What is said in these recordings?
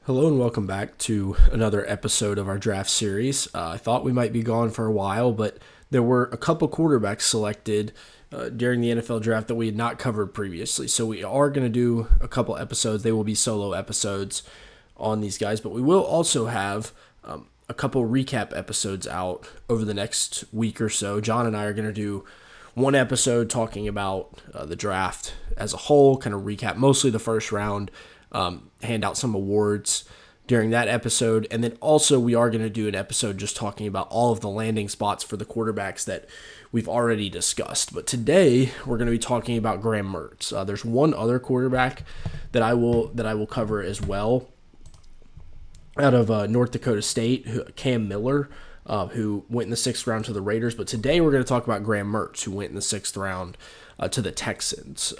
Hello and welcome back to another episode of our draft series. I thought we might be gone for a while, but there were a couple quarterbacks selected during the NFL draft that we had not covered previously. So we are going to do a couple episodes. They will be solo episodes on these guys, but we will also have a couple recap episodes out over the next week or so. John and I are going to do one episode talking about the draft as a whole, kind of recap mostly the first round, hand out some awards during that episode. And then also we are going to do an episode just talking about all of the landing spots for the quarterbacks that we've already discussed. But today we're going to be talking about Graham Mertz. There's one other quarterback that I will cover as well out of North Dakota State, Cam Miller, who went in the 6th round to the Raiders. But today we're going to talk about Graham Mertz, who went in the 6th round to the Texans.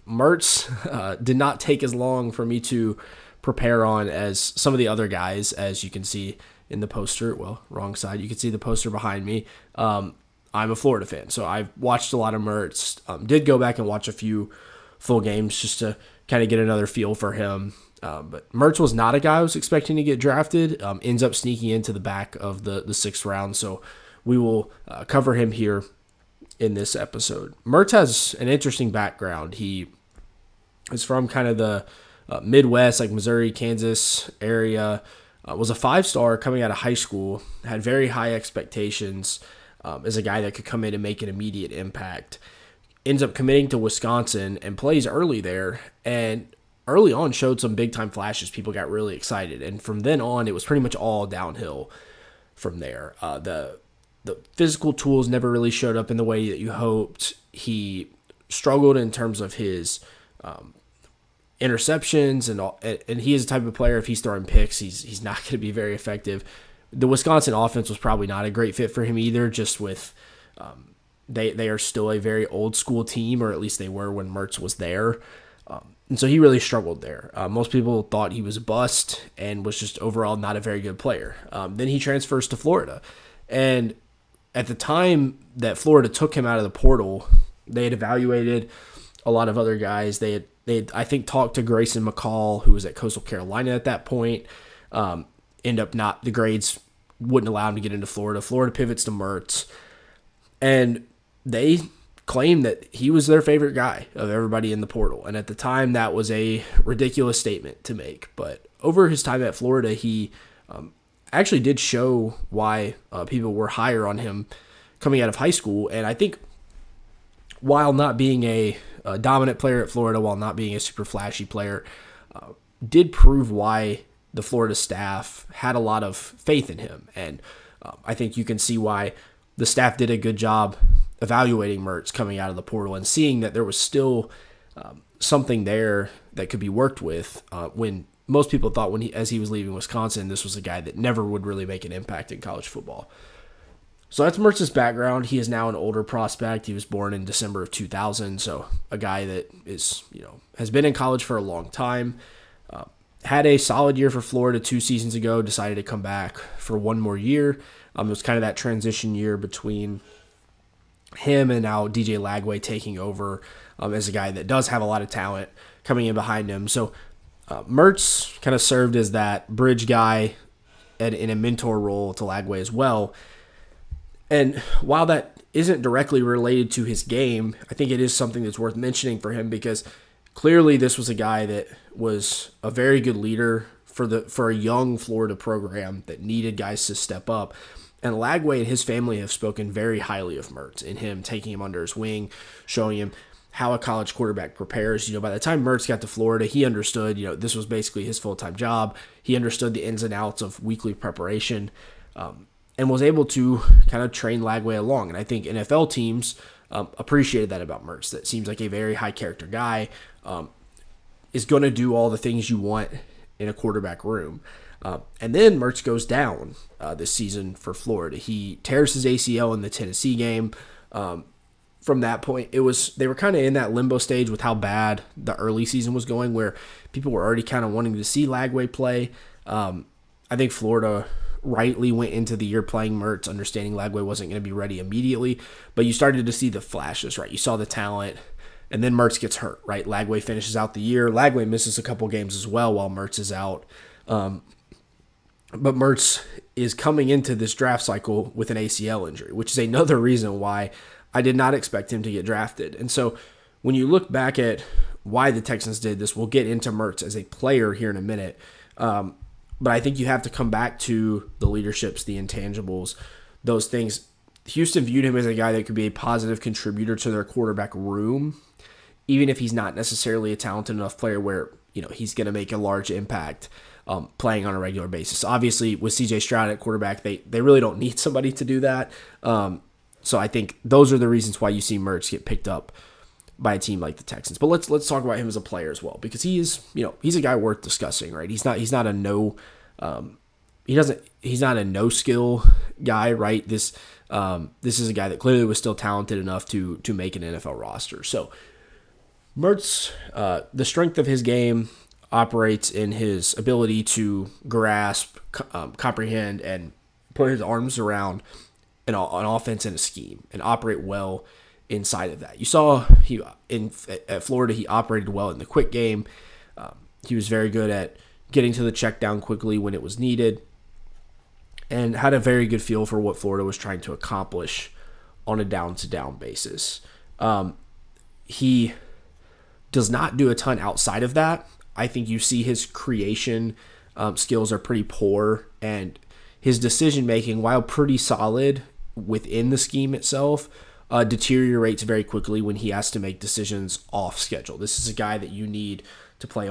Mertz did not take as long for me to prepare on as some of the other guys, as you can see in the poster. Well, wrong side. You can see the poster behind me. I'm a Florida fan, so I've watched a lot of Mertz. Did go back and watch a few full games just to kind of get another feel for him. But Mertz was not a guy I was expecting to get drafted. Ends up sneaking into the back of the 6th round, so we will cover him here in this episode. Mertz has an interesting background. He is from kind of the Midwest, like Missouri, Kansas area. Was a 5-star coming out of high school. Had very high expectations as a guy that could come in and make an immediate impact. Ends up committing to Wisconsin and plays early there. And early on showed some big-time flashes. People got really excited. And from then on, it was pretty much all downhill from there. The physical tools never really showed up in the way that you hoped. He struggled in terms of his interceptions and he is the type of player, if he's throwing picks, he's not going to be very effective. The Wisconsin offense was probably not a great fit for him either, just with they are still a very old school team, or at least they were when Mertz was there. And so he really struggled there. Most people thought he was a bust and was just overall not a very good player. Then he transfers to Florida. And at the time that Florida took him out of the portal, they had evaluated a lot of other guys. They had I think, talked to Grayson McCall, who was at Coastal Carolina at that point. End up not, the grades wouldn't allow him to get into Florida. Florida pivots to Mertz. And they claimed that he was their favorite guy of everybody in the portal. And at the time, that was a ridiculous statement to make. But over his time at Florida, he actually did show why people were higher on him coming out of high school. And I think while not being a dominant player at Florida, while not being a super flashy player, did prove why the Florida staff had a lot of faith in him. And I think you can see why the staff did a good job evaluating Mertz coming out of the portal and seeing that there was still something there that could be worked with when most people thought as he was leaving Wisconsin, this was a guy that never would really make an impact in college football. So that's Mertz's background. He is now an older prospect. He was born in December of 2000, so a guy that is, has been in college for a long time. Had a solid year for Florida 2 seasons ago, decided to come back for one more year. It was kind of that transition year between him and now DJ Lagway taking over as a guy that does have a lot of talent coming in behind him. So Mertz kind of served as that bridge guy and in a mentor role to Lagway as well. And while that isn't directly related to his game, I think it is something that's worth mentioning for him, because clearly this was a guy that was a very good leader for a young Florida program that needed guys to step up. And Lagway and his family have spoken very highly of Mertz and him, taking him under his wing, showing him how a college quarterback prepares. By the time Mertz got to Florida, he understood, this was basically his full-time job. He understood the ins and outs of weekly preparation, and was able to kind of train Lagway along. And I think NFL teams appreciated that about Mertz. That seems like a very high-character guy, is going to do all the things you want in a quarterback room. And then Mertz goes down this season for Florida. He tears his ACL in the Tennessee game. From that point, they were kind of in that limbo stage with how bad the early season was going, where people were already kind of wanting to see Lagway play. I think Florida rightly went into the year playing Mertz, understanding Lagway wasn't going to be ready immediately, but you started to see the flashes, right? You saw the talent, and then Mertz gets hurt, right? Lagway finishes out the year. Lagway misses a couple games as well while Mertz is out. But Mertz is coming into this draft cycle with an ACL injury, which is another reason why I did not expect him to get drafted. And so when you look back at why the Texans did this, we'll get into Mertz as a player here in a minute. But I think you have to come back to the leaderships, the intangibles, those things. Houston viewed him as a guy that could be a positive contributor to their quarterback room, even if he's not necessarily a talented enough player where he's going to make a large impact playing on a regular basis. Obviously, with C.J. Stroud at quarterback, they really don't need somebody to do that. So I think those are the reasons why you see Mertz get picked up by a team like the Texans. But let's talk about him as a player as well, because he's a guy worth discussing, right? He's not a no skill guy, right? This is a guy that clearly was still talented enough to make an NFL roster. So Mertz, the strength of his game operates in his ability to grasp, comprehend, and put his arms around an offense and a scheme and operate well inside of that. You saw at Florida, he operated well in the quick game. He was very good at getting to the check down quickly when it was needed, and had a very good feel for what Florida was trying to accomplish on a down-to-down basis. He does not do a ton outside of that. I think you see his creation skills are pretty poor, and his decision-making, while pretty solid within the scheme itself, deteriorates very quickly when he has to make decisions off schedule. This is a guy that you need to play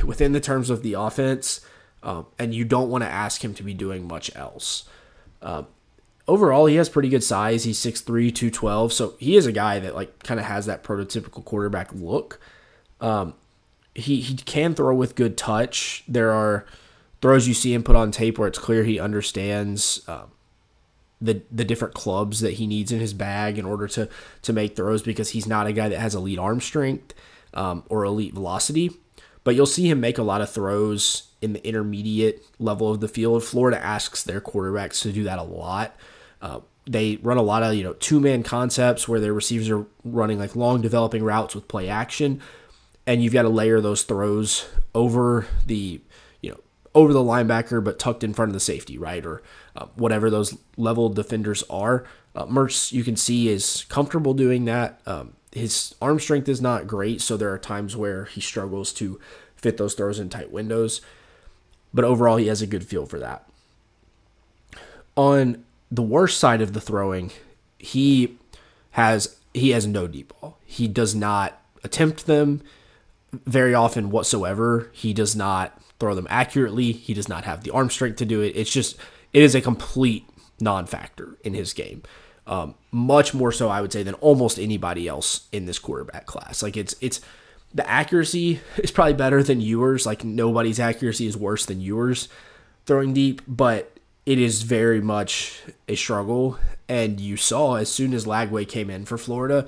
within the terms of the offense, and you don't want to ask him to be doing much else. Overall, he has pretty good size. He's 6'3", 212, so he is a guy that kind of has that prototypical quarterback look. He can throw with good touch. There are throws you see him put on tape where it's clear he understands the different clubs that he needs in his bag in order to make throws, because he's not a guy that has elite arm strength or elite velocity. But you'll see him make a lot of throws in the intermediate level of the field. Florida asks their quarterbacks to do that a lot. They run a lot of two-man concepts where their receivers are running long developing routes with play action, and you've got to layer those throws over the linebacker, but tucked in front of the safety, right? Or whatever those level defenders are. Mertz, you can see, is comfortable doing that. His arm strength is not great, so there are times where he struggles to fit those throws in tight windows. But overall, he has a good feel for that. On the worst side of the throwing, he has no deep ball. He does not attempt them very often whatsoever. He does not throw them accurately. He does not have the arm strength to do it. It is a complete non-factor in his game. Much more so, I would say, than almost anybody else in this quarterback class. It's the accuracy is probably better than yours. Nobody's accuracy is worse than yours throwing deep, but it is very much a struggle. And you saw as soon as Lagway came in for Florida,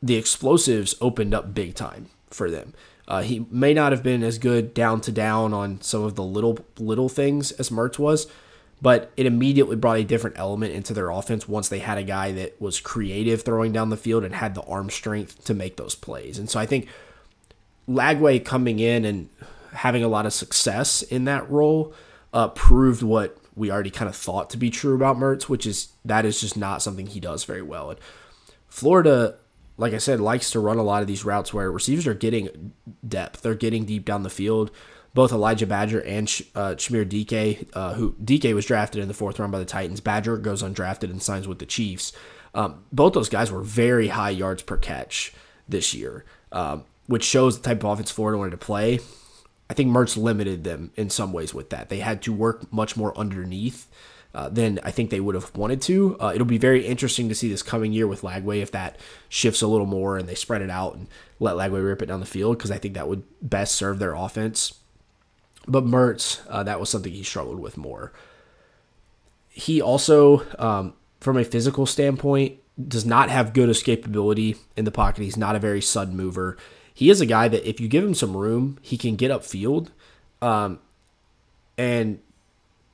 the explosives opened up big time for them. He may not have been as good down to down on some of the little things as Mertz was, but it immediately brought a different element into their offense once they had a guy that was creative throwing down the field and had the arm strength to make those plays. And so I think Lagway coming in and having a lot of success in that role proved what we already kind of thought to be true about Mertz, which is that is just not something he does very well. And Florida, like I said, likes to run a lot of these routes where receivers are getting depth. They're getting deep down the field. Both Elijah Badger and Shamir DK, who DK was drafted in the 4th round by the Titans. Badger goes undrafted and signs with the Chiefs. Both those guys were very high yards per catch this year, which shows the type of offense Florida wanted to play. I think Mertz limited them in some ways with that. They had to work much more underneath than I think they would have wanted to. It'll be very interesting to see this coming year with Lagway if that shifts a little more and they spread it out and let Lagway rip it down the field, because I think that would best serve their offense. But Mertz, that was something he struggled with more. He also, from a physical standpoint, does not have good escapability in the pocket. He's not a very sudden mover. He is a guy that if you give him some room, he can get upfield. And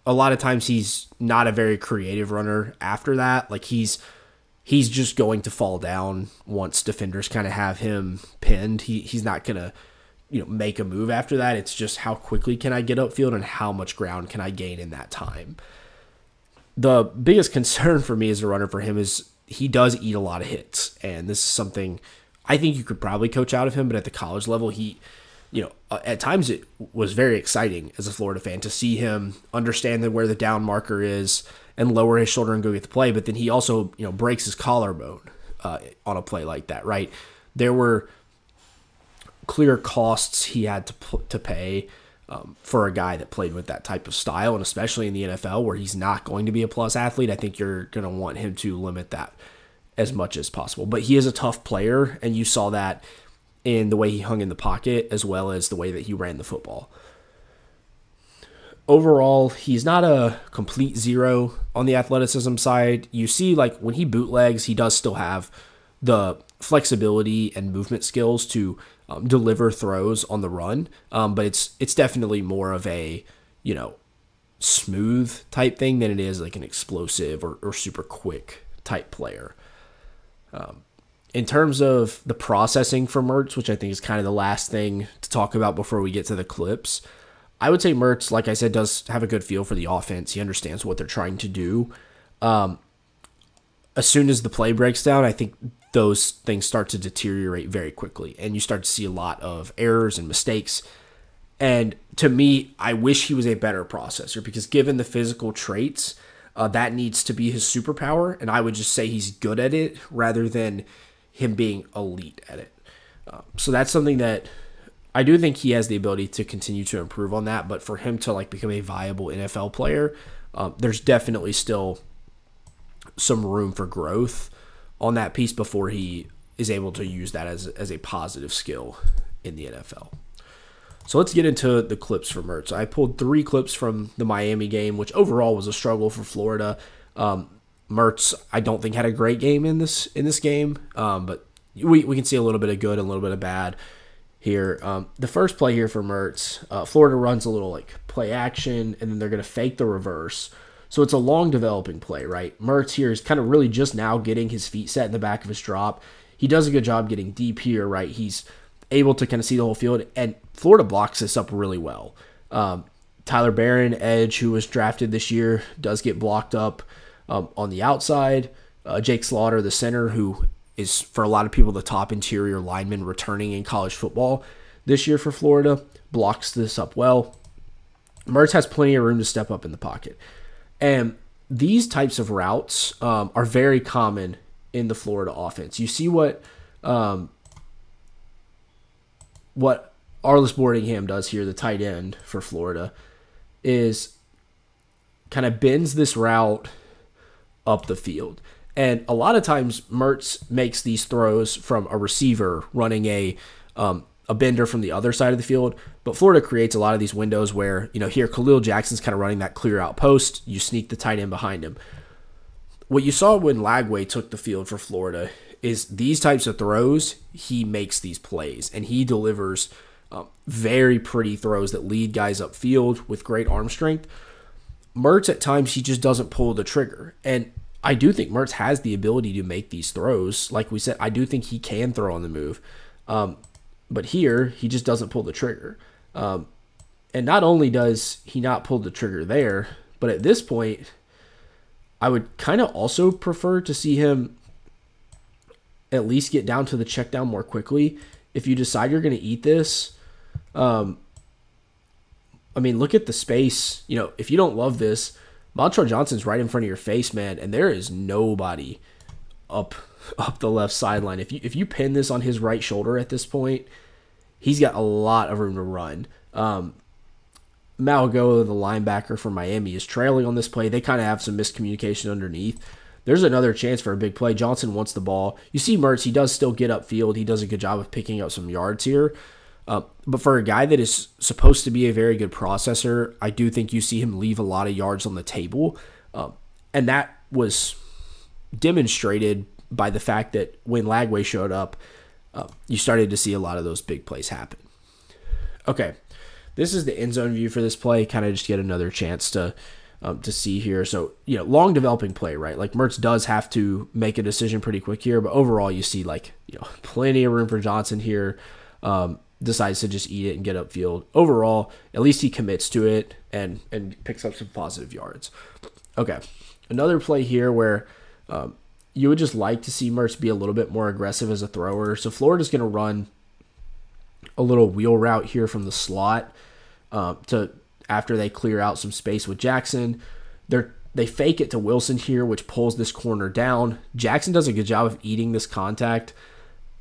a lot of times he's not a very creative runner after that. He's just going to fall down once defenders kind of have him pinned. He's not going to make a move after that. It's just how quickly can I get upfield and how much ground can I gain in that time. The biggest concern for me as a runner for him is he does eat a lot of hits, and this is something I think you could probably coach out of him, but at the college level, at times it was very exciting as a Florida fan to see him understand where the down marker is and lower his shoulder and go get the play, but then he also, breaks his collarbone on a play like that, right? There were clear costs he had to pay for a guy that played with that type of style, and especially in the NFL where he's not going to be a plus athlete. I think you're going to want him to limit that as much as possible. But he is a tough player, and you saw that in the way he hung in the pocket as well as the way that he ran the football. Overall, he's not a complete zero on the athleticism side. You see, when he bootlegs, he does still have the flexibility and movement skills to deliver throws on the run, but it's definitely more of a smooth type thing than it is like an explosive or super quick type player. In terms of the processing for Mertz, which I think is kind of the last thing to talk about before we get to the clips, I would say Mertz, like I said, does have a good feel for the offense. He understands what they're trying to do. As soon as the play breaks down, I think those things start to deteriorate very quickly, and you start to see a lot of errors and mistakes. And to me, I wish he was a better processor, because given the physical traits, that needs to be his superpower, and I would just say he's good at it rather than him being elite at it. So that's something that I do think he has the ability to continue to improve on that, but for him to become a viable NFL player, there's definitely still some room for growth on that piece before he is able to use that as a positive skill in the NFL. So let's get into the clips for Mertz. I pulled 3 clips from the Miami game, which overall was a struggle for Florida. Mertz, I don't think, had a great game in this game, but we can see a little bit of good and a little bit of bad here. The first play here for Mertz, Florida runs a little play action, and then they're going to fake the reverse. So it's a long developing play, right? Mertz here is kind of really just now getting his feet set in the back of his drop. He does a good job getting deep here, right? He's able to kind of see the whole field, and Florida blocks this up really well. Tyler Barron, edge, who was drafted this year, does get blocked up on the outside. Jake Slaughter, the center, who is, for a lot of people, the top interior lineman returning in college football this year for Florida, blocks this up well. Mertz has plenty of room to step up in the pocket. And these types of routes are very common in the Florida offense. You see what Arlis Boardingham does here, the tight end for Florida, is kind of bends this route up the field. And a lot of times Mertz makes these throws from a receiver running a bender from the other side of the field, but Florida creates a lot of these windows where, here Khalil Jackson's kind of running that clear out post, you sneak the tight end behind him. What you saw when Lagway took the field for Florida is these types of throws, he makes these plays, and he delivers very pretty throws that lead guys upfield with great arm strength. Mertz, at times, he just doesn't pull the trigger, and I do think Mertz has the ability to make these throws. Like we said, I do think he can throw on the move. But here, he just doesn't pull the trigger. And not only does he not pull the trigger there, but at this point, I would kind of also prefer to see him at least get down to the check down more quickly. If you decide you're going to eat this, look at the space. If you don't love this, Montrell Johnson's right in front of your face, man, and there is nobody up the left sideline. If you pin this on his right shoulder at this point, he's got a lot of room to run. Malgoa, the linebacker for Miami, is trailing on this play. They kind of have some miscommunication underneath. There's another chance for a big play. Johnson wants the ball. You see Mertz, he does still get upfield. He does a good job of picking up some yards here. But for a guy that is supposed to be a very good processor, I do think you see him leave a lot of yards on the table. And that was demonstrated by the fact that when Lagway showed up, you started to see a lot of those big plays happen. Okay, this is the end zone view for this play. Kind of just get another chance to see here. So, long developing play, right? Mertz does have to make a decision pretty quick here, but overall you see plenty of room for Johnson here. decides to just eat it and get upfield. Overall, at least he commits to it and picks up some positive yards. Okay, another play here where you would just like to see Mertz be a little bit more aggressive as a thrower. So Florida's going to run a little wheel route here from the slot to after they clear out some space with Jackson. They fake it to Wilson here, which pulls this corner down. Jackson does a good job of eating this contact.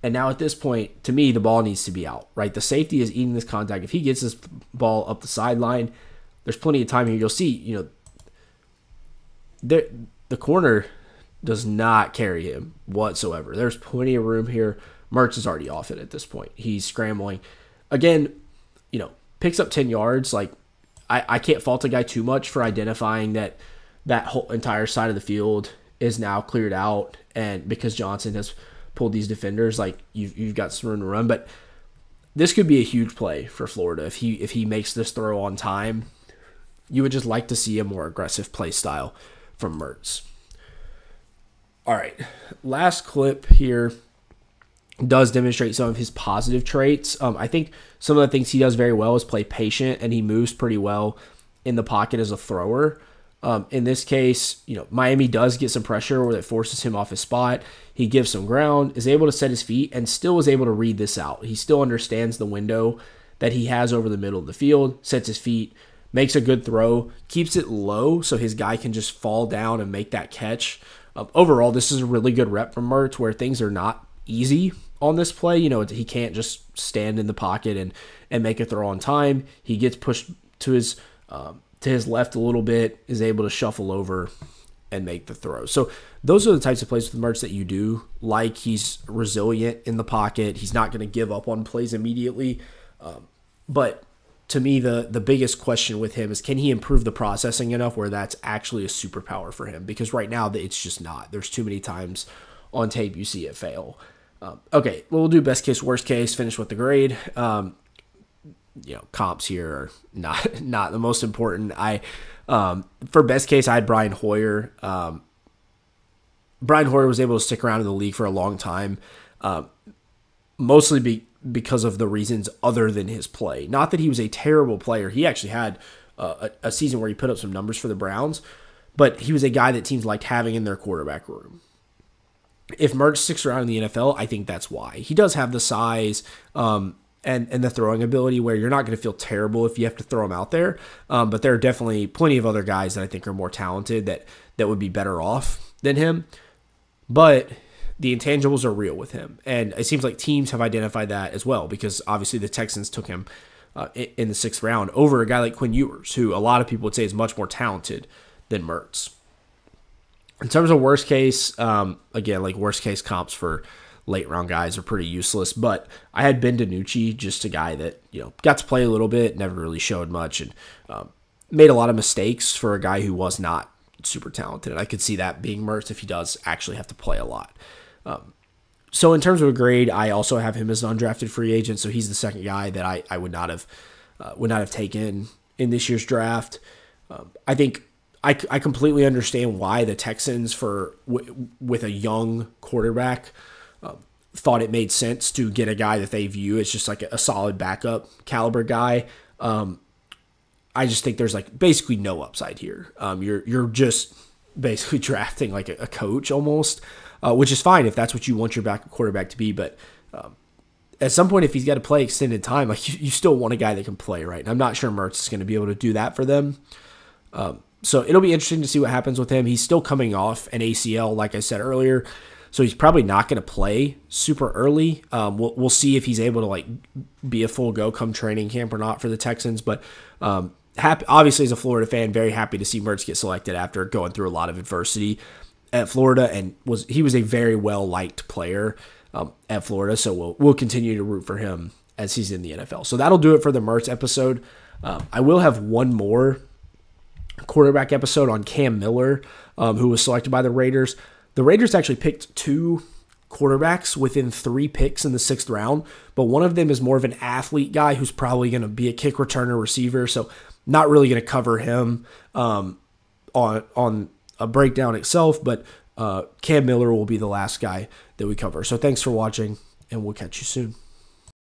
And now at this point, to me, the ball needs to be out, right? The safety is eating this contact. If he gets this ball up the sideline, there's plenty of time here. You'll see, the corner does not carry him whatsoever. There's plenty of room here. Mertz is already off it at this point. He's scrambling. Again, picks up 10 yards. Like, I can't fault a guy too much for identifying that whole entire side of the field is now cleared out, and because Johnson has pulled these defenders, like you've got some room to run. But this could be a huge play for Florida if he makes this throw on time. You would just like to see a more aggressive play style from Mertz. All right, last clip here does demonstrate some of his positive traits. I think some of the things he does very well is play patient, and he moves pretty well in the pocket as a thrower. In this case, Miami does get some pressure where it forces him off his spot. He gives some ground, is able to set his feet, and still is able to read this out. He still understands the window that he has over the middle of the field, sets his feet, makes a good throw, keeps it low so his guy can just fall down and make that catch. Overall, this is a really good rep from Mertz where things are not easy on this play. He can't just stand in the pocket and make a throw on time. He gets pushed to his left a little bit, is able to shuffle over and make the throw. So those are the types of plays with Mertz that you do like. He's resilient in the pocket. He's not going to give up on plays immediately. But to me, the biggest question with him is, can he improve the processing enough where that's actually a superpower for him? Because right now, it's just not. There's too many times on tape you see it fail. Okay, well, we'll do best case, worst case, finish with the grade. Comps here are not the most important. For best case, I had Brian Hoyer. Brian Hoyer was able to stick around in the league for a long time, mostly because of the reasons other than his play. Not that he was a terrible player. He actually had a season where he put up some numbers for the Browns, but he was a guy that teams liked having in their quarterback room. If Mertz sticks around in the NFL, I think that's why. He does have the size and the throwing ability where you're not going to feel terrible if you have to throw him out there. But there are definitely plenty of other guys that I think are more talented that would be better off than him. But the intangibles are real with him. And it seems like teams have identified that as well, because obviously the Texans took him in the 6th round over a guy like Quinn Ewers, who a lot of people would say is much more talented than Mertz. In terms of worst case, again, like worst case comps for late round guys are pretty useless, but I had Ben DiNucci, just a guy that, got to play a little bit, never really showed much, and made a lot of mistakes for a guy who was not super talented. And I could see that being Mertz if he does actually have to play a lot. So in terms of a grade, I also have him as an undrafted free agent, so he's the second guy that I would not have taken in this year's draft. I think I completely understand why the Texans, with a young quarterback, thought it made sense to get a guy that they view as just like a solid backup caliber guy. I just think there's like basically no upside here. You're just basically drafting like a coach almost, which is fine if that's what you want your backup quarterback to be. But at some point, if he's got to play extended time, like you still want a guy that can play, right? And I'm not sure Mertz is going to be able to do that for them. So it'll be interesting to see what happens with him. He's still coming off an ACL, like I said earlier, so he's probably not going to play super early. We'll see if he's able to like be a full go come training camp or not for the Texans. But obviously, as a Florida fan, very happy to see Mertz get selected after going through a lot of adversity at Florida, and he was a very well liked player at Florida. So we'll continue to root for him as he's in the NFL. So that'll do it for the Mertz episode. I will have one more quarterback episode on Cam Miller, who was selected by the Raiders. The Raiders actually picked 2 quarterbacks within 3 picks in the 6th round, but one of them is more of an athlete guy who's probably going to be a kick returner receiver, so not really going to cover him on a breakdown itself, but Cam Miller will be the last guy that we cover. So thanks for watching, and we'll catch you soon.